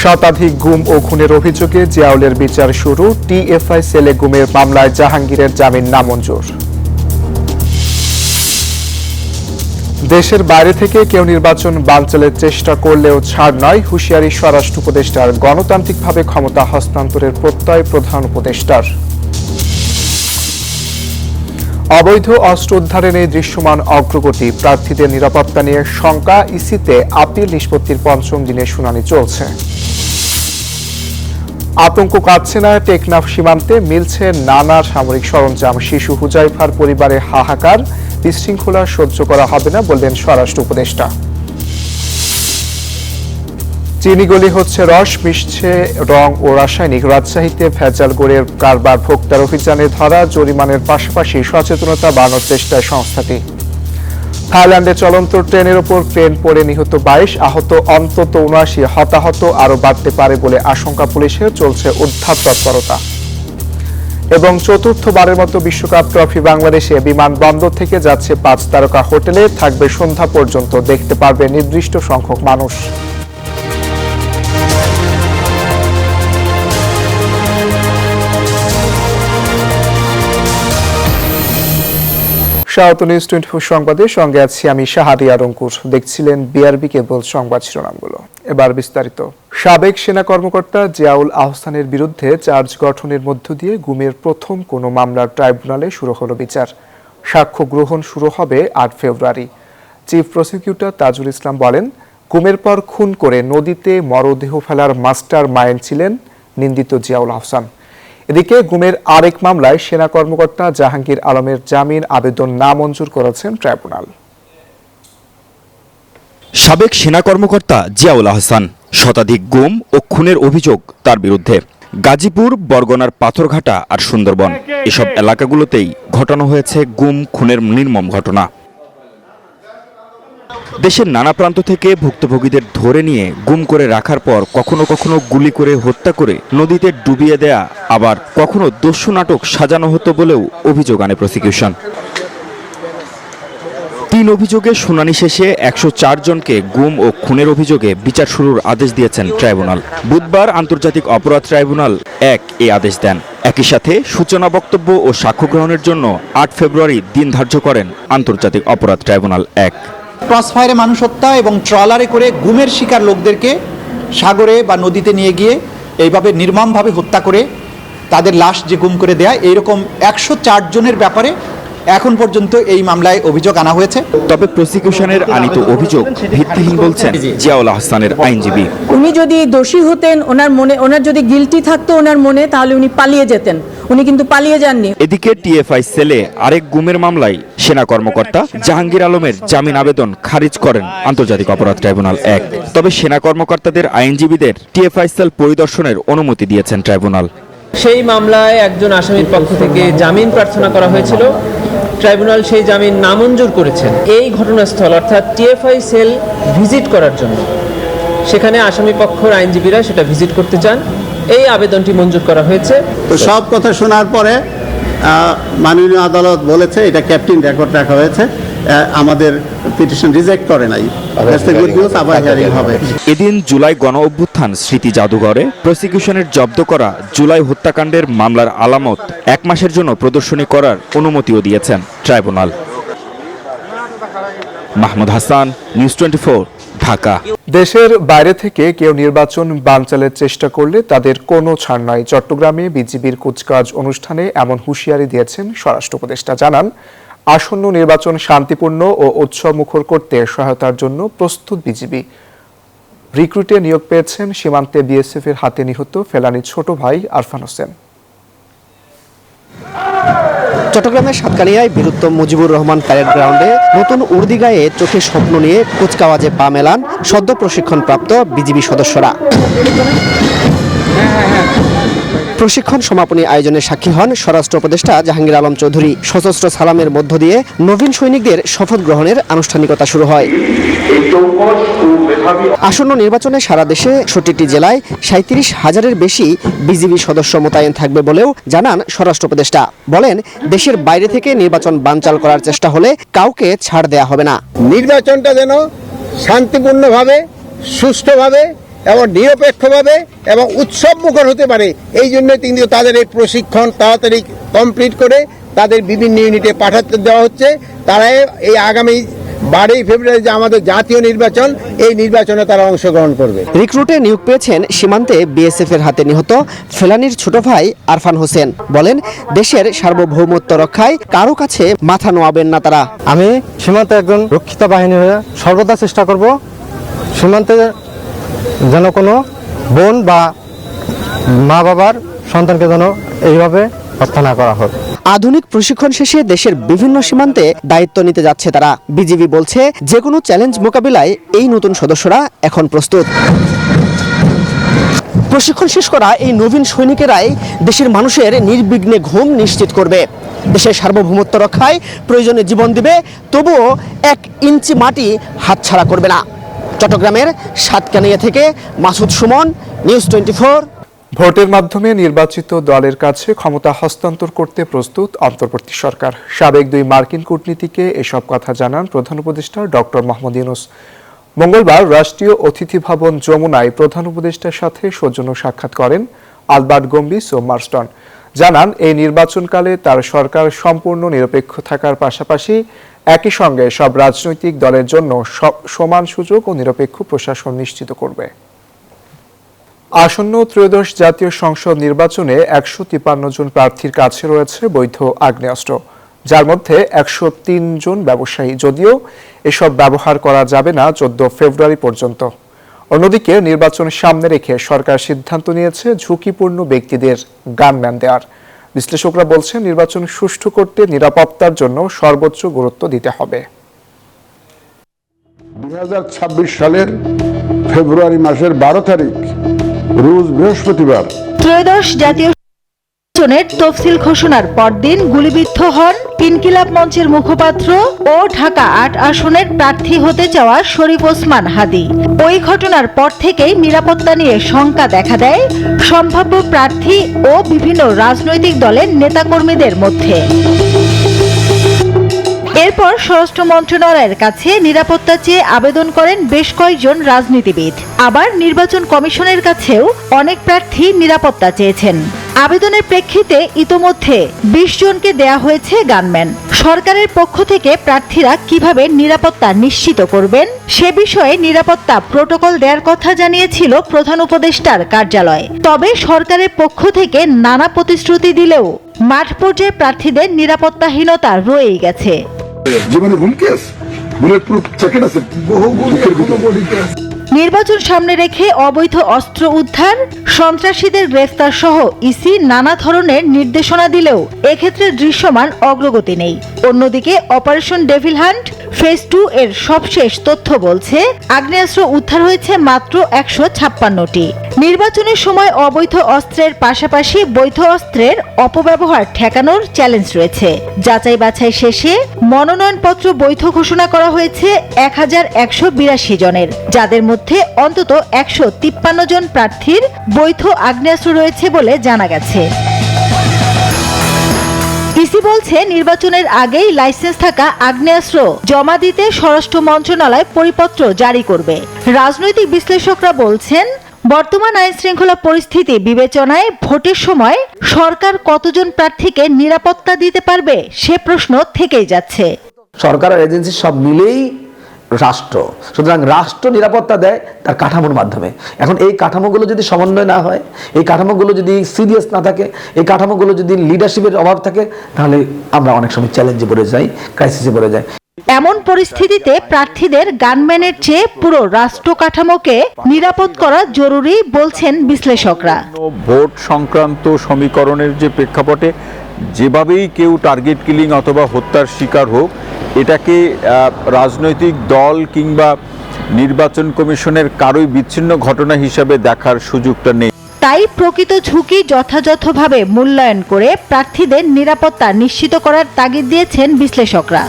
শতাধিক গুম ও খুনের অভিযোগে জিয়াউলের বিচার শুরু। টিএফআই সেলে গুমের মামলায় জাহাঙ্গীরের জামিন নামঞ্জুর। দেশের বাইরে থেকে কেউ নির্বাচন বানচালের চেষ্টা করলেও ছাড় নয়, হুঁশিয়ারি স্বরাষ্ট্র উপদেষ্টার। গণতান্ত্রিকভাবে ক্ষমতা হস্তান্তরের প্রত্যয় প্রধান উপদেষ্টার। অবৈধ অস্ত্র উদ্ধারে নেই দৃশ্যমান অগ্রগতি। প্রার্থীদের নিরাপত্তা নিয়ে শঙ্কা, ইসিতে আপিল নিষ্পত্তির পঞ্চম দিনে শুনানি চলছে। আতঙ্ক কাটছে না টেকনাফ সীমান্তে, মিলছে নানা সামরিক সরঞ্জাম। শিশু হুজাইফার পরিবারে হাহাকার, বিশৃঙ্খলা সহ্য করা হবে না বললেন স্বরাষ্ট্র উপদেষ্টা। চিনিগলি হচ্ছে রস, মিশছে রং ও রাসায়নিক। রাজশাহীতে ভেজাল গুড়ের কারবার ভোক্তার অভিযানে ধরা। জরিমানের পাশাপাশি সচেতনতা বাড়ানোর চেষ্টায় সংস্থাটি। থাইল্যান্ডে চলন্ত ট্রেনের ওপর ক্রেন পড়ে নিহত 22, আহত অন্তত 79। হতাহত আরও বাড়তে পারে বলে আশঙ্কা পুলিশের। চলছে উদ্ধার তৎপরতা। এবং চতুর্থবারের মতো বিশ্বকাপ ট্রফি বাংলাদেশে বিমানবন্দর থেকে যাচ্ছে 5 তারকা হোটেলে। থাকবে সন্ধ্যা পর্যন্ত, দেখতে পারবে নির্দিষ্ট সংখ্যক মানুষ। স্বাগত নিউজ 24 সংবাদে, সঙ্গে আছি আমি শাহাদিয়া রঙ্কুর। দেখছিলেন বিআরবি কেবল সংবাদ শিরোনামগুলো, এবার বিস্তারিত। সাবেক সেনা কর্মকর্তা জিয়াউল আহসানের বিরুদ্ধে চার্জ গঠনের মধ্য দিয়ে গুমের প্রথম কোনো মামলার ট্রাইব্যুনালে শুরু হলো বিচার। সাক্ষ্য গ্রহণ শুরু হবে 8 ফেব্রুয়ারি। চিফ প্রসিকিউটর তাজুল ইসলাম বলেন, গুমের পর খুন করে নদীতে মরদেহ ফেলার মাস্টার মাইন্ড ছিলেন নিন্দিত জিয়াউল আহসান। এদিকে গুমের আরেক মামলায় সেনা কর্মকর্তা জাহাঙ্গীর আলমের জামিন আবেদন নামঞ্জুর করেছেন ট্রাইব্যুনাল। সাবেক সেনা কর্মকর্তা জিয়াউল আহসান, শতাধিক গুম ও খুনের অভিযোগ তার বিরুদ্ধে। গাজীপুর, বরগুনার পাথরঘাটা আর সুন্দরবন এসব এলাকাগুলোতেই ঘটানো হয়েছে গুম খুনের নির্মম ঘটনা। দেশের নানা প্রান্ত থেকে ভুক্তভোগীদের ধরে নিয়ে গুম করে রাখার পর কখনো কখনো গুলি করে হত্যা করে নদীতে ডুবিয়ে দেয়া, আবার কখনো দস্যু নাটক সাজানো হতো বলেও অভিযোগ আনে প্রসিকিউশন। 3 অভিযোগে শুনানি শেষে 104 জনকে গুম ও খুনের অভিযোগে বিচার শুরুর আদেশ দিয়েছেন ট্রাইব্যুনাল। বুধবার আন্তর্জাতিক অপরাধ ট্রাইব্যুনাল 1 এই আদেশ দেন। একই সাথে সূচনা বক্তব্য ও সাক্ষ্য গ্রহণের জন্য 8 ফেব্রুয়ারি দিন ধার্য করেন আন্তর্জাতিক অপরাধ ট্রাইব্যুনাল 1। ক্রসফায়ারে মানুষ হত্যা এবং ট্রলারে করে গুমের শিকার লোকদেরকে সাগরে বা নদীতে নিয়ে গিয়ে এইভাবে নির্মমভাবে হত্যা করে তাদের লাশ যে গুম করে দেয়া, এইরকম 104 জনের ব্যাপারে এখন পর্যন্ত এই মামলায় অভিযোগ আনা হয়েছে। তবে প্রসিকিউশনের আনিত অভিযোগ ভিত্তিহীন বলছেন জিয়াউল আহসানের আইনজীবী। উনি যদি দোষী হতেন, ওনার যদি গিলটি থাকতো ওনার মনে, তাহলে উনি পালিয়ে যেতেন। উনি কিন্তু পালিয়ে যাননি। এদিকে টিএফআই সেলে আরেক গুমের মামলায় সেনা কর্মকর্তা জাহাঙ্গীর আলমের জামিন আবেদন খারিজ করেন আন্তর্জাতিক অপরাধ ট্রাইব্যুনাল 1। তবে সেনা কর্মকর্তাদের আইনজীবীদের টিএফআই সেল পরিদর্শনের অনুমতি দিয়েছেন ট্রাইব্যুনাল। সেই মামলায় একজন আসামির পক্ষ থেকে জামিন প্রার্থনা করা হয়েছিল, ট্রাইব্যুনাল সেই জামিন নামঞ্জুর করেছেন। এই ঘটনাস্থল অর্থাৎ টিএফআই সেল ভিজিট করার জন্য সেখানে আসামি পক্ষের আইনজীবীরা সেটা ভিজিট করতে চান, এই আবেদনটি মঞ্জুর করা হয়েছে। তো সব কথা শোনার পরে মাননীয় আদালত বলেছে এটা ক্যাপ্টেন রেকর্ড রাখা হয়েছে, আমাদের পিটিশন রিজেক্ট করে নাই। এদিন জুলাই গণ অভ্যুত্থান স্মৃতি জাদুঘরে প্রসিকিউশনের জব্দ করা জুলাই হত্যাকাণ্ডের মামলার আলামত 1 মাসের জন্য প্রদর্শনী করার অনুমতিও দিয়েছেন ট্রাইব্যুনাল। মাহমুদ হাসান, নিউজ 24, ঢাকা। দেশের বাইরে থেকে কেউ নির্বাচন বানচালের চেষ্টা করলে তাদের কোনো ছাড় নাই। চট্টগ্রামে বিজিবির কুচকাওয়াজ অনুষ্ঠানে এমন হুঁশিয়ারি দিয়েছেন স্বরাষ্ট্র উপদেষ্টা। জানান, আসন্ন নির্বাচন শান্তিপূর্ণ ও উৎসবমুখর করতে সহায়তার জন্য প্রস্তুত বিজিবি। রিক্রুটে নিয়োগ পেয়েছেন সীমান্তে বিএসএফ এর হাতে নিহত ফেলানীর ছোট ভাই আরফান হোসেন। চট্টগ্রামের সাতকানিয়ায় বীরুত্তম মুজিবুর রহমান প্যারেড গ্রাউন্ডে নতুন উর্দিগায়ে চোখে স্বপ্ন নিয়ে কুচকাওয়াজে পা মেলান সদ্য প্রশিক্ষণপ্রাপ্ত বিজিবি সদস্যরা। প্রশিক্ষণ সমাপনী আয়োজনে সাক্ষী হন স্বরাষ্ট্র উপদেষ্টা জাহাঙ্গীর আলম চৌধুরী। সশস্ত্র সালামের মধ্য দিয়ে নবীন সৈনিকদের শপথ গ্রহণের আনুষ্ঠানিকতা শুরু হয়। আসন্ন নির্বাচনে সারা দেশে ৬৭টি জেলায় ৩৭,০০০-এর বেশি বিজিবি সদস্য মোতায়েন থাকবে বলেও জানান স্বরাষ্ট্র উপদেষ্টা। বলেন, দেশের বাইরে থেকে নির্বাচন বানচাল করার চেষ্টা হলে কাউকে ছাড় দেয়া হবে না। নির্বাচনটা যেন শান্তিপূর্ণভাবে, সুষ্ঠুভাবে এবং নিরপেক্ষভাবে এবং উৎসবমুখর হতে পারে, এই জন্য কিন্তু তাদের এই প্রশিক্ষণ তাড়াতাড়ি কমপ্লিট করে তাদের বিভিন্ন ইউনিটে পাঠাতে দেওয়া হচ্ছে। তারা এই আগামী 12 ফেব্রুয়ারি যে আমাদের জাতীয় নির্বাচন, এই নির্বাচনে তারা অংশগ্রহণ করবে। রিক্রুটে নিয়োগ পেয়েছেন সীমান্তে বিএসএফ এর হাতে নিহত ফেলানির ছোট ভাই আরফান হোসেন। বলেন, দেশের সার্বভৌমত্ব রক্ষায় কারো কাছে মাথা নোয়াবেন না তারা। আমি সীমান্তে একজন রক্ষিত বাহিনী হয়ে সর্বদা চেষ্টা করব সীমান্তে যেন কোনো বোন বা মা বাবার সন্তানকে যেন এইভাবে হত্যা না করা হয়। আধুনিক প্রশিক্ষণ শেষে দেশের বিভিন্ন সীমান্তে দায়িত্ব নিতে যাচ্ছে তারা। বিজিবি বলছে, যে কোনো চ্যালেঞ্জ মোকাবিলায় এই নতুন সদস্যরা এখন প্রস্তুত। প্রশিক্ষণ শেষ করা এই নবীন সৈনিকেরাই দেশের মানুষের নির্বিঘ্নে ঘুম নিশ্চিত করবে। দেশের সার্বভৌমত্ব রক্ষায় প্রয়োজনে জীবন দিবে, তবুও 1 ইঞ্চি মাটি হাতছাড়া করবে না। চট্টগ্রামের সাতকানিয়া থেকে মাসুদ সুমন, নিউজ 24। ভোটের মাধ্যমে নির্বাচিত দলের কাছে ক্ষমতা হস্তান্তর করতে প্রস্তুত অন্তর্বর্তী সরকার। সাবেক 2 মার্কিন কূটনীতিকে এসব কথা জানান প্রধান উপদেষ্টা ডক্টর মোহাম্মদ ইউনূস। মঙ্গলবার রাষ্ট্রীয় অতিথি ভবন যমুনায় প্রধান উপদেষ্টার সাথে সৌজন্য সাক্ষাৎ করেন আলবার্ট গম্বিস ও মার্স্টন। জানান, এই নির্বাচনকালে তার সরকার সম্পূর্ণ নিরপেক্ষ থাকার পাশাপাশি একই সঙ্গে সব রাজনৈতিক দলের জন্য সমান সুযোগ ও নিরপেক্ষ প্রশাসন নিশ্চিত করবে। আসন্ন ত্রয়োদশ জাতীয় সংসদ নির্বাচনে 153 জন প্রার্থীর কাছে রয়েছে বৈধ আগ্নেয়াস্ত্র, যার মধ্যে 103 জন ব্যবসায়ী, যদিও এসব ব্যবহার করা যাবে না 14 ফেব্রুয়ারি পর্যন্ত। অন্যদিকে নির্বাচন সামনে রেখে সরকার সিদ্ধান্ত নিয়েছে ঝুঁকিপূর্ণ ব্যক্তিদের গানম্যান দেওয়ার। বিশ্লেষকরা বলছেন, নির্বাচন সুষ্ঠু করতে নিরাপত্তার জন্য সর্বোচ্চ গুরুত্ব দিতে হবে। 2026 সালের ফেব্রুয়ারি মাসের 12 তারিখ রোজ বৃহস্পতিবার ত্রয়োদশ জাতীয় নির্বাচনের তফসিল ঘোষণার পরদিন গুলিবিদ্ধ হন ইনকিলাব মঞ্চের মুখপাত্র ও ঢাকা 8 আসনের প্রার্থী হতে চাওয়া শরীফ ওসমান হাদি। ওই ঘটনার পর থেকেই নিরাপত্তা নিয়ে শঙ্কা দেখা দেয় সম্ভাব্য প্রার্থী ও বিভিন্ন রাজনৈতিক দলের নেতাকর্মীদের মধ্যে। এরপর স্বরাষ্ট্র মন্ত্রণালয়ের কাছে নিরাপত্তা চেয়ে আবেদন করেন বেশ কয়েকজন রাজনীতিবিদ। আবার নির্বাচন কমিশনের কাছেও অনেক প্রার্থী নিরাপত্তা চেয়েছেন। আবেদনের প্রেক্ষিতে ইতোমধ্যে 20 জনকে দেয়া হয়েছে গানম্যান। সরকারের পক্ষ থেকে প্রার্থীরা কিভাবে নিরাপত্তা নিশ্চিত করবেন সে বিষয়ে নিরাপত্তা প্রটোকল দেওয়ার কথা জানিয়েছিল প্রধান উপদেষ্টার কার্যালয়। তবে সরকারের পক্ষ থেকে নানা প্রতিশ্রুতি দিলেও মাঠ পর্যায়ে প্রার্থীদের নিরাপত্তাহীনতা রয়েই গেছে। জীবনে হুমকি আছে, বুলেটপ্রুফ জ্যাকেট আছে, নির্বাচন সামনে রেখে অবৈধ অস্ত্র উদ্ধার, সন্ত্রাসীদের গ্রেফতার সহ ইসি নানা ধরনের নির্দেশনা দিলেও এক্ষেত্রে দৃশ্যমান অগ্রগতি নেই। অন্যদিকে অপারেশন ডেভিল হান্ট ফেজ 2 এর সবশেষ তথ্য বলছে আগ্নেয়াস্ত্র উদ্ধার হয়েছে মাত্র 156টি। নির্বাচনের সময় অবৈধ অস্ত্রের পাশাপাশি বৈধ অস্ত্রের অপব্যবহার ঠেকানোর চ্যালেঞ্জ রয়েছে। যাচাই বাছাই শেষে মনোনয়নপত্র বৈধ ঘোষণা করা হয়েছে 1182 জনের, যাদের মধ্যে অন্তত 153 জন প্রার্থীর বৈধ আগ্নেয়াস্ত্র রয়েছে বলে জানা গেছে। ইসি বলছে, নির্বাচনের আগেই লাইসেন্স থাকা আগ্নেয়াস্ত্র জমা দিতে স্বরাষ্ট্র মন্ত্রণালয় পরিপত্র জারি করবে। রাজনৈতিক বিশ্লেষকরা বলছেন, বর্তমান আইন শৃঙ্খলা পরিস্থিতি বিবেচনায় ভোটের সময় সরকার কতজন প্রার্থীকে নিরাপত্তা দিতে পারবে সে প্রশ্ন থেকেই যাচ্ছে। সরকার আর এজেন্সি সব মিলেই রাষ্ট্র, সুতরাং রাষ্ট্র নিরাপত্তা দেয় তার কাঠামোর মাধ্যমে। এখন এই কাঠামোগুলো যদি সমন্বয় না হয়, এই কাঠামোগুলো যদি সিরিয়াস না থাকে, এই কাঠামোগুলো যদি লিডারশিপের অভাব থাকে, তাহলে আমরা অনেক সময় চ্যালেঞ্জে পড়ে যাই, ক্রাইসিসে পড়ে যাই। এমন পরিস্থিতিতে প্রার্থীদের গানম্যানের চেয়ে পুরো রাষ্ট্র কাঠামোকে নিরাপদ করা জরুরি বলছেন বিশ্লেষকরা। ভোট সংক্রান্ত সমীকরণের যে প্রেক্ষাপটে যেভাবেই কেউ টার্গেট কিলিং অথবা হত্যার শিকার হোক, এটাকে রাজনৈতিক দল কিংবা নির্বাচন কমিশনের কারোই বিচ্ছিন্ন ঘটনা হিসাবে দেখার সুযোগটা নেই। তাই প্রকৃত ঝুঁকি যথাযথভাবে মূল্যায়ন করে প্রার্থীদের নিরাপত্তা নিশ্চিত করার তাগিদ দিয়েছেন বিশ্লেষকরা।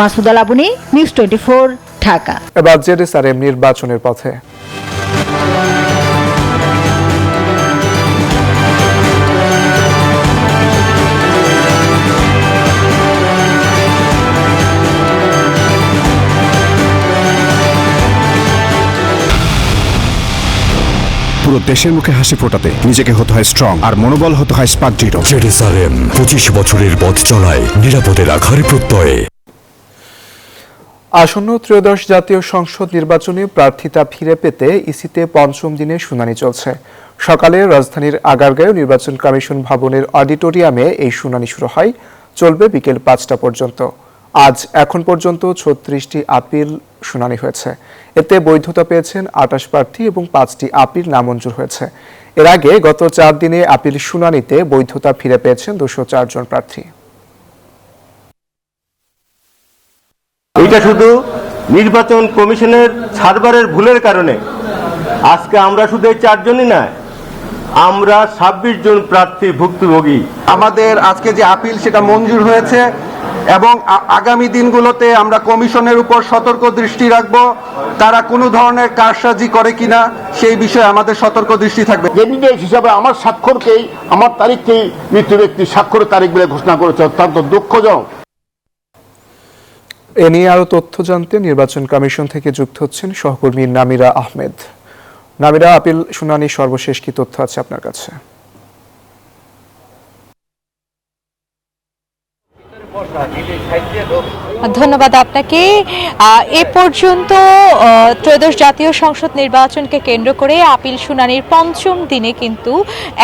মাসুদ আল আবুনি, নিউজ 24, ঢাকা। এবার জেরুসালেম নির্বাচনের পথে। পুরো দেশের মুখে হাসি ফোটাতে নিজেকে হতে হয় স্ট্রং আর মনোবল হতে হয় স্পার্ক দৃঢ়। জেরুজালেম 25 বছরের পথ চলায় নিরাপদে রাখার প্রত্যয়ে। আসন্ন ত্রয়োদশ জাতীয় সংসদ নির্বাচনে প্রার্থিতা ফিরে পেতে ইসিতে পঞ্চম দিনে শুনানি চলছে। সকালে রাজধানীর আগারগাঁও নির্বাচন কমিশন ভবনের অডিটোরিয়ামে এই শুনানি শুরু হয়, চলবে বিকেল 5টা পর্যন্ত। আজ এখন পর্যন্ত 36টি আপিল শুনানি হয়েছে। এতে বৈধতা পেয়েছেন 28 প্রার্থী এবং 5টি আপিল নামঞ্জুর হয়েছে। এর আগে গত 4 দিনে আপিল শুনানিতে বৈধতা ফিরে পেয়েছেন 204 জন প্রার্থী। এটা শুধু নির্বাচন কমিশনের সার্ভারের ভুলের কারণে আজকে আমরা শুধু এই 4 জনই নয়, আমরা 26 জন প্রার্থী ভুক্তভোগী। আমাদের আজকে যে আপিল সেটা মঞ্জুর হয়েছে এবং আগামী দিনগুলোতে আমরা কমিশনের উপর সতর্ক দৃষ্টি রাখব। তারা কোনো ধরনের কারসাজি করে কিনা সেই বিষয়ে আমাদের সতর্ক দৃষ্টি থাকবে। এভিডেন্স হিসাবে আমার স্বাক্ষরকেই, আমার তারিখকেই মৃত ব্যক্তির স্বাক্ষরের তারিখ বলে ঘোষণা করেছে, অত্যন্ত দুঃখজনক। এ নিয়ে আরো তথ্য জানতে নির্বাচন কমিশন থেকে যুক্ত হচ্ছেন সহকর্মী নামিরা আহমেদ। নামিরা, আপিল শুনানি সর্বশেষ কি তথ্য আছে আপনার কাছে? ধন্যবাদ আপনাকে। এ পর্যন্ত ত্রয়োদশ জাতীয় সংসদ নির্বাচনকে কেন্দ্র করে আপিল শুনানির পঞ্চম দিনে কিন্তু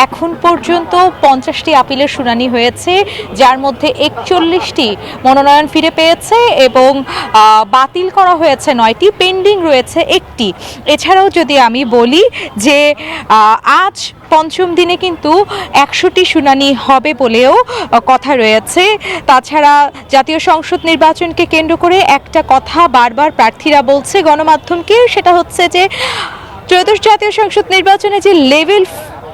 এখন পর্যন্ত 50টি আপিলের শুনানি হয়েছে, যার মধ্যে 41টি মনোনয়ন ফিরে পেয়েছে এবং বাতিল করা হয়েছে 9টি, পেন্ডিং রয়েছে 1টি। এছাড়াও যদি আমি বলি যে আজ পঞ্চম দিনে কিন্তু 100টি শুনানি হবে বলেও কথা রয়েছে। তাছাড়া জাতীয় সংসদ নির্বাচনকে কেন্দ্র করে একটা কথা বারবার প্রার্থীরা বলছে গণমাধ্যমকে, সেটা হচ্ছে যে ত্রয়োদশ জাতীয় সংসদ নির্বাচনে যে লেভেল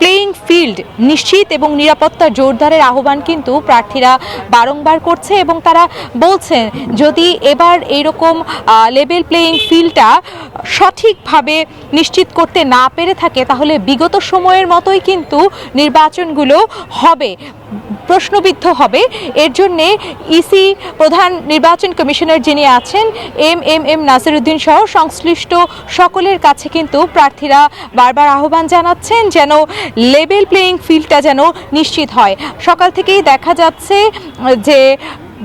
প্লেইং ফিল্ড নিশ্চিত এবং নিরাপত্তা জোরদারের আহ্বান কিন্তু প্রার্থীরা বারংবার করছে এবং তারা বলছেন যদি এবার এইরকম লেভেল প্লেইং ফিল্ডটা সঠিকভাবে নিশ্চিত করতে না পেরে থাকে তাহলে বিগত সময়ের মতোই কিন্তু নির্বাচনগুলো হবে, প্রশ্নবিদ্ধ হবে। এর জন্যে ইসি প্রধান নির্বাচন কমিশনার যিনি আছেন এম নাসিরউদ্দিন সহ সংশ্লিষ্ট সকলের কাছে কিন্তু প্রার্থীরা বারবার আহ্বান জানাচ্ছেন যেন লেভেল প্লেইং ফিল্ডটা যেন নিশ্চিত হয়। সকাল থেকেই দেখা যাচ্ছে যে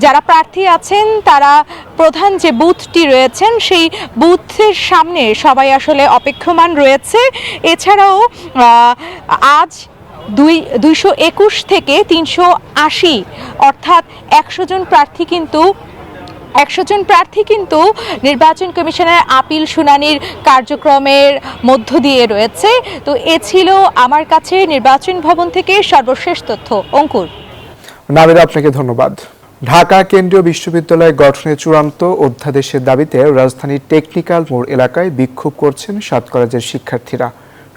যারা প্রার্থী আছেন তারা প্রধান যে বুথটি রয়েছেন সেই বুথের সামনে সবাই আসলে অপেক্ষমান রয়েছে। এছাড়াও আজ 221 থেকে 380 অর্থাৎ 100 জন প্রার্থী কিন্তু নির্বাচন কমিশনের আপিল শুনানির কার্যক্রমের মধ্য দিয়ে রয়েছে। তো এ ছিল আমার কাছে নির্বাচন ভবন থেকে সর্বশেষ তথ্য। অঙ্কুর। নামিরা, আপনাকে ধন্যবাদ। ঢাকা কেন্দ্রীয় বিশ্ববিদ্যালয় গঠনের চূড়ান্ত অধ্যাদেশের দাবিতে রাজধানীর টেকনিক্যাল মোড় এলাকায় বিক্ষোভ করছেন 7 কলেজের শিক্ষার্থীরা।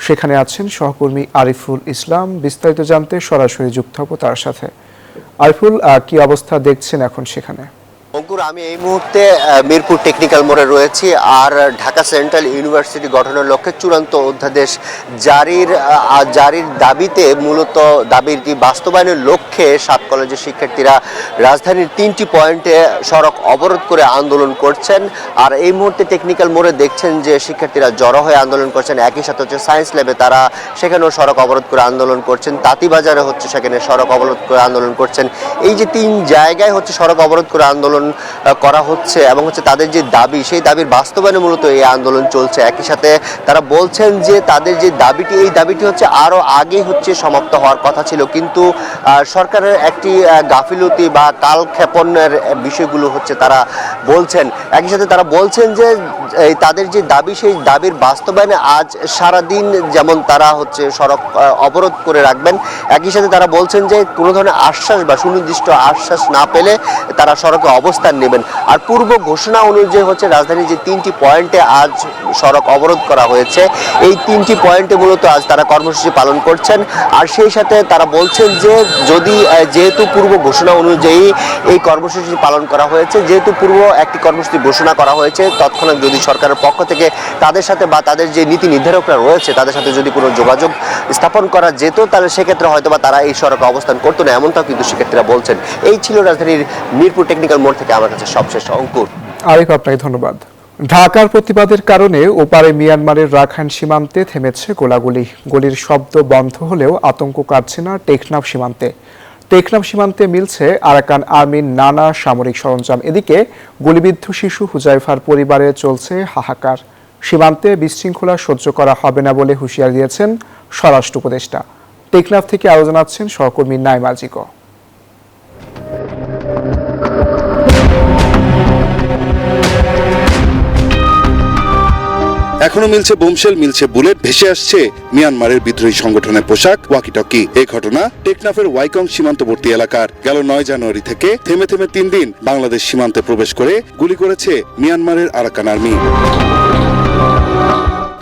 সেখানে আছেন সহকর্মী আরিফুল ইসলাম। বিস্তারিত জানতে সরাসরি যুক্ত হব তার সাথে। আরিফুল, কি অবস্থা দেখছেন এখন সেখানে? অঙ্কুর, আমি এই মুহূর্তে মিরপুর টেকনিক্যাল মোড়ে রয়েছি। আর ঢাকা সেন্ট্রাল ইউনিভার্সিটি গঠনের লক্ষ্যে চূড়ান্ত অধ্যাদেশ জারির দাবিতে মূলত দাবিটি বাস্তবায়নের লক্ষ্যে 7 কলেজের শিক্ষার্থীরা রাজধানীর 3টি পয়েন্টে সড়ক অবরোধ করে আন্দোলন করছেন। আর এই মুহূর্তে টেকনিক্যাল মোড়ে দেখছেন যে শিক্ষার্থীরা জড়ো হয়ে আন্দোলন করছেন। একই সাথে হচ্ছে সায়েন্স ল্যাবে তারা সেখানেও সড়ক অবরোধ করে আন্দোলন করছেন। তাঁতিবাজারে হচ্ছে সেখানে সড়ক অবরোধ করে আন্দোলন করছেন। এই যে 3 জায়গায় হচ্ছে সড়ক অবরোধ করে আন্দোলন করা হচ্ছে এবং হচ্ছে তাদের যে দাবি সেই দাবির বাস্তবায়নে মূলত এই আন্দোলন চলছে। একই সাথে তারা বলছেন যে তাদের যে দাবিটি এই দাবিটি হচ্ছে আরো আগে হচ্ছে সমাপ্ত হওয়ার কথা ছিল, কিন্তু সরকারের একটি গাফিলতি বা কালক্ষেপণের বিষয়গুলো হচ্ছে তারা বলছেন। একই সাথে তারা বলছেন যে তাদের যে দাবি সেই দাবির বাস্তবায়নে আজ সারাদিন যেমন তারা হচ্ছে সড়ক অবরোধ করে রাখবেন। একই সাথে তারা বলছেন যে কোনো ধরনের আশ্বাস বা সুনির্দিষ্ট আশ্বাস না পেলে তারা সড়কে অবস্থান নেবেন। আর পূর্ব ঘোষণা অনুযায়ী হচ্ছে রাজধানীর যে 3টি পয়েন্টে আজ সড়ক অবরোধ করা হয়েছে এই 3টি পয়েন্টে মূলত আজ তারা কর্মসূচি পালন করছেন। আর সেই সাথে তারা বলছেন যে যেহেতু পূর্ব ঘোষণা অনুযায়ী এই কর্মসূচি পালন করা হয়েছে, যেহেতু পূর্ব একটি কর্মসূচি ঘোষণা করা হয়েছে, তৎক্ষণাৎ যদি সরকারের পক্ষ থেকে তাদের সাথে বা তাদের যে নীতি নির্ধারকরা রয়েছে তাদের সাথে যদি কোনো যোগাযোগ স্থাপন করা যেত তাহলে সেক্ষেত্রে হয়তো বা তারা এই সড়কে অবস্থান করতো না, এমনটাও কিন্তু শিক্ষার্থীরা বলছেন। এই ছিল রাজধানীর মিরপুর টেকনিক্যাল মোড় থেকে আমার কাছে সবশেষ। অঙ্কুর। আরিফ, আপনাকে ধন্যবাদ। ঢাকার প্রতিবাদের কারণে ওপারে মিয়ানমারের রাখাইন সীমান্তে থেমেছে গোলাগুলি। গুলির শব্দ বন্ধ হলেও আতঙ্ক কাটছে না টেকনাফ সীমান্তে। টেকনাফ সীমান্তে মিলছে আরাকান আর্মির নানা সামরিক সরঞ্জাম। এদিকে গুলিবিদ্ধ শিশু হুজাইফার পরিবারে চলছে হাহাকার। সীমান্তে বিশৃঙ্খলা সহ্য করা হবে না বলে হুঁশিয়ার দিয়েছেন স্বরাষ্ট্র উপদেষ্টা। টেকনাফ থেকে আরও জানাচ্ছেন সহকর্মী নাইমা জিকো। এখনো মিলছে বোমশেল, মিলছে বুলেট, ভেসে আসছে মিয়ানমারের বিদ্রোহী সংগঠনের পোশাক, ওয়াকিটকি। এই ঘটনা টেকনাফের ওয়াইকং সীমান্তবর্তী এলাকার। গেল 9 জানুয়ারি থেকে থেমে 3 দিন বাংলাদেশ সীমান্তে প্রবেশ করে গুলি করেছে মিয়ানমারের আরাকান আর্মি।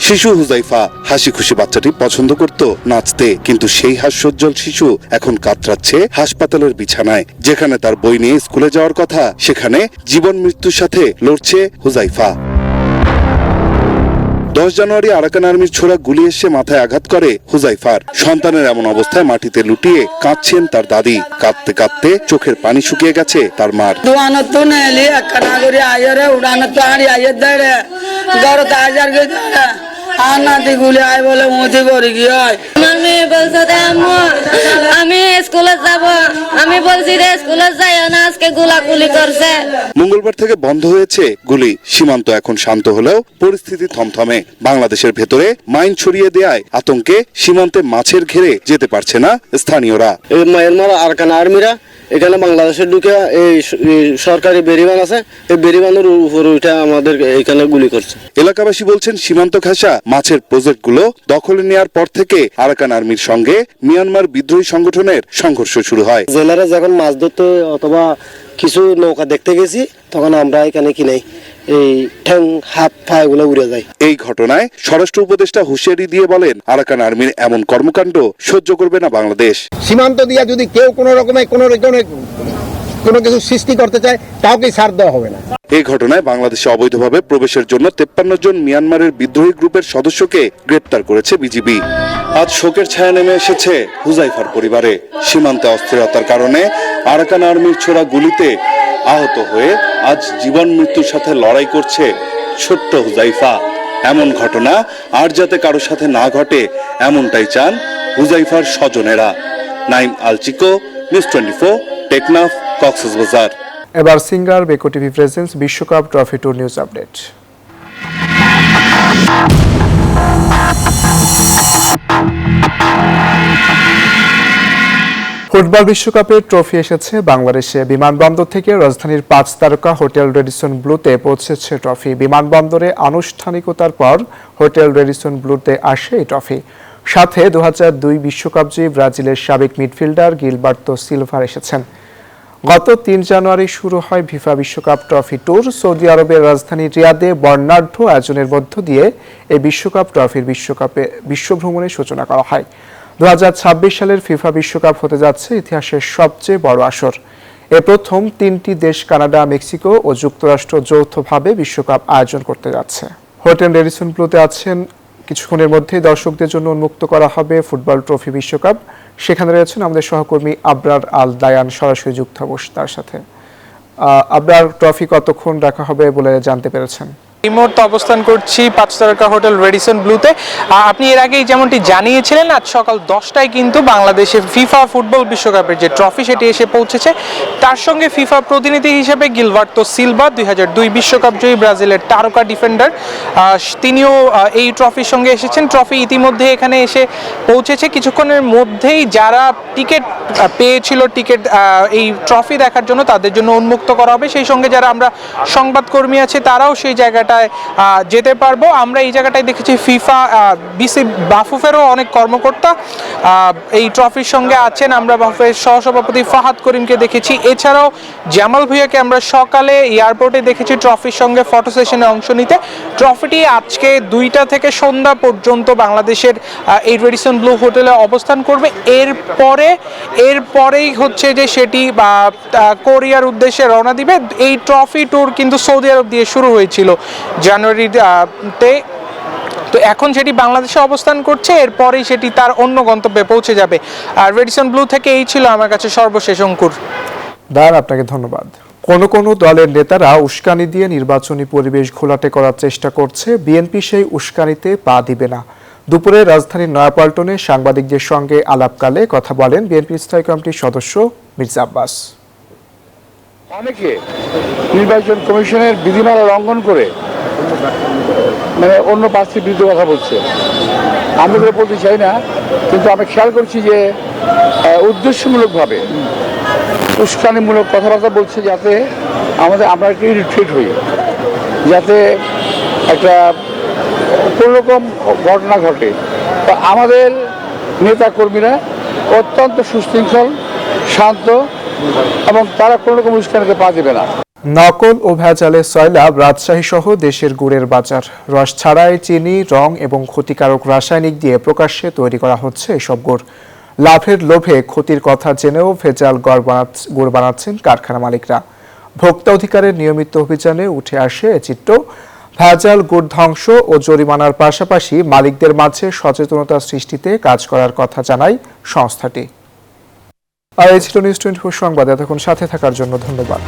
শিশু হুজাইফা হাসি খুশি বাচ্চাটি পছন্দ করত নাচতে, কিন্তু সেই হাস্যোজ্জ্বল শিশু এখন কাতরাচ্ছে হাসপাতালের বিছানায়। যেখানে তার বই নিয়ে স্কুলে যাওয়ার কথা, সেখানে জীবন মৃত্যুর সাথে লড়ছে হুজাইফা। 10 জানুয়ারি আরাকান আর্মির ছোড়া গুলি এসে মাথায় আঘাত করে হুজাইফার। সন্তানের এমন অবস্থায় মাটিতে লুটিয়ে কাঁদছেন তার দাদি। কাঁদতে কাঁদতে চোখের পানি শুকিয়ে গেছে তার মার। আমি স্কুলে যাব, আমি বলছি রে স্কুলে যাই না, আজকে গুলাগুলি করছে। মঙ্গলবার থেকে বন্ধ হয়েছে গুলি। সীমান্ত এখন শান্ত হলেও পরিস্থিতি থমথমে। বাংলাদেশের ভেতরে মাইন ছড়িয়ে দেয়ায় আতঙ্কে সীমান্তে মাছের ঘেরে যেতে পারছে না স্থানীয়রা। মায়ানমার আরাকান আর্মিরা এখানে বাংলাদেশের ঢুকে এই সরকারি বেরিবান আছে, এই বেরিবানের উপর উঠে আমাদের এখানে গুলি করছে। এলাকাবাসী বলছেন সীমান্ত ঘেঁষা মাছের প্রজেক্টগুলো দখলে নেওয়ার পর থেকে আরাকান আর্মির সঙ্গে মিয়ানমার বিদ্রোহী সংগঠনের সংঘর্ষ শুরু হয়। জেলারা যখন মাছ ধরতে অথবা কিছু নৌকা দেখতে গেছি, তখন আমরা এখানে কি নাই এই ঠ্যাং হাত পা এগুলো উড়ে যায়। এই ঘটনায় স্বরাষ্ট্র উপদেষ্টা হুঁশিয়ারি দিয়ে বলেন, আরাকান আর্মির এমন কর্মকাণ্ড সহ্য করবে না বাংলাদেশ। সীমান্ত দিয়া যদি কেউ কোনো রকমে কোনো কিছু সৃষ্টি করতে চায়, কাউকে ছাড় দেওয়া হবে না। এই ঘটনায় বাংলাদেশে অবৈধভাবে প্রবেশের জন্য 53 জন মিয়ানমারের বিদ্রোহী গ্রুপের সদস্যকে গ্রেপ্তার করেছে বিজিবি। আজ শোকের ছায়া নেমে এসেছে হুজাইফার পরিবারে। সীমান্তে অস্থিরতার কারণে আরাকান আর্মির ছোড়া গুলিতে আহত হয়ে আজ জীবন মৃত্যুর সাথে লড়াই করছে ছোট্ট হুজাইফা। এমন ঘটনা আর যাতে কারো সাথে না ঘটে, এমনটাই চান হুজাইফার স্বজনেরা। নাইম আলচিকো, নিউজ 24, টেকনাফ, কক্সবাজার। এবার সিঙ্গার বেকো টিভি প্রেজেন্স বিশ্বকাপ trophy tour news update. Football বিশ্বকাপের ট্রফি এসেছে বাংলাদেশে। বিমানবন্দর থেকে রাজধানীর 5 তারকা হোটেল রেডিসন ব্লুতে পৌঁছেছে ট্রফি। বিমানবন্দরে আনুষ্ঠানিকতার পর হোটেল রেডিসন ব্লুতে আসে এই ট্রফি। সাথে 2002 বিশ্বকাপ জয়ী ব্রাজিলের সাবেক মিডফিল্ডার গিলবার্তো সিলভা এসেছেন। গত 3 জানুয়ারি শুরু হয় ফিফা বিশ্বকাপ ট্রফি ট্যুর। সৌদি আরবের রাজধানী রিয়াদে বর্ণাঢ্য আয়োজনের মধ্য দিয়ে এই বিশ্বকাপ ট্রফির বিশ্বভ্রমণের সূচনা করা হয়। 2026 সালের ফিফা বিশ্বকাপ হতে যাচ্ছে ইতিহাসের সবচেয়ে বড় আসর। এ প্রথম 3টি দেশ কানাডা, মেক্সিকো ও যুক্তরাষ্ট্র যৌথভাবে বিশ্বকাপ আয়োজন করতে যাচ্ছে। হোটেল রেডিসন ব্লুতে আছেন। কিছুক্ষণের মধ্যেই দর্শকদের জন্য উন্মুক্ত করা হবে ফুটবল ট্রফি বিশ্বকাপ। সেখানে রয়েছেন আমাদের সহকর্মী আবরার আল দায়ান, সরাসরি যুক্ত হব তার সাথে। আবরার, ট্রফি কতক্ষণ রাখা হবে বলে জানতে পেরেছেন? এই মুহূর্তে অবস্থান করছি 5 তারকা হোটেল রেডিসন ব্লুতে। আপনি এর আগেই যেমনটি জানিয়েছিলেন, আজ সকাল 10টায় কিন্তু বাংলাদেশে ফিফা ফুটবল বিশ্বকাপের যে ট্রফি সেটি এসে পৌঁছেছে। তার সঙ্গে ফিফা প্রতিনিধি হিসেবে গিলবার্তো সিলভা, 2002 বিশ্বকাপ জয়ী ব্রাজিলের তারকা ডিফেন্ডার, তিনিও এই ট্রফির সঙ্গে এসেছেন। ট্রফি ইতিমধ্যে এখানে এসে পৌঁছেছে। কিছুক্ষণের মধ্যেই যারা টিকিট পেয়েছিল, এই ট্রফি দেখার জন্য, তাদের জন্য উন্মুক্ত করা হবে। সেই সঙ্গে যারা আমরা সংবাদকর্মী আছে, তারাও সেই জায়গাটা যেতে পারবো। আমরা এই জায়গাটায় দেখেছি ফিফা বিসি বাফুফেরও অনেক কর্মকর্তা এই ট্রফির সঙ্গে আছেন। আমরা বাফুফের সহসভাপতি ফাহাদ করিমকে দেখেছি। এছাড়াও জামাল ভুঁইয়াকে আমরা সকালে এয়ারপোর্টে দেখেছি ট্রফির সঙ্গে ফটো সেশনে অংশ নিতে। ট্রফিটি আজকে 2টা থেকে সন্ধ্যা পর্যন্ত বাংলাদেশের এই রেডিসন ব্লু হোটেলে অবস্থান করবে। এরপরেই হচ্ছে যে সেটি কোরিয়ার উদ্দেশ্যে রওনা দিবে। এই ট্রফি ট্যুর কিন্তু সৌদি আরব দিয়ে শুরু হয়েছিল জানুয়ারিতে। তো এখন সেটি বাংলাদেশে অবস্থান করছে, এরপরেই সেটি তার অন্য গন্তব্যে পৌঁছে যাবে। আর রেডিসন ব্লু থেকে এই ছিল আমার কাছে সর্বশেষ। অঙ্কুর, দার, আপনাকে ধন্যবাদ। কোনো দলের নেতারা উস্কানি দিয়ে নির্বাচনী পরিবেশ ঘোলাটে করার চেষ্টা করছে, বিএনপি সেই উস্কানিতে পা দিবে না। দুপুরে রাজধানীর নয়াপল্টনে সাংবাদিকদের সঙ্গে আলাপকালে কথা বলেন বিএনপি স্থায়ী কমিটির সদস্য মির্জা আব্বাস। অনেকে নির্বাচন কমিশনের বিধিমালা লঙ্ঘন করে অন্য প্রার্থীর বিরুদ্ধে কথা বলছে। আমি এগুলো বলতে চাই না, কিন্তু আমি খেয়াল করছি যে উদ্দেশ্যমূলকভাবে উস্কানিমূলক কথাবার্তা বলছে, যাতে আমরা একটু ইরিটেট হই, যাতে একটা কোনোরকম ঘটনা ঘটে। তো আমাদের নেতা কর্মীরা অত্যন্ত সুশৃঙ্খল, শান্ত এবং তারা কোনো রকম উস্কানিতে পা দেবে না। নকল ও ভেজালে সয়লাব রাজশাহী সহ দেশের গুড়ের বাজার। রস ছাড়াই চিনি, রং এবং ক্ষতিকারক রাসায়নিক দিয়ে প্রকাশ্যে তৈরি করা হচ্ছে এসব গুড়। লাভের লোভে ক্ষতির কথা জেনেও ভেজাল গুড় বানাচ্ছেন কারখানা মালিকরা। ভোক্তা অধিকারের নিয়মিত অভিযানে উঠে আসে এ চিত্র। ভেজাল গুড় ধ্বংস ও জরিমানার পাশাপাশি মালিকদের মাঝে সচেতনতা সৃষ্টিতে কাজ করার কথা জানায় সংস্থাটি। আর এই ছিল নিউজ 24 সংবাদ। এতক্ষণ সাথে থাকার জন্য ধন্যবাদ।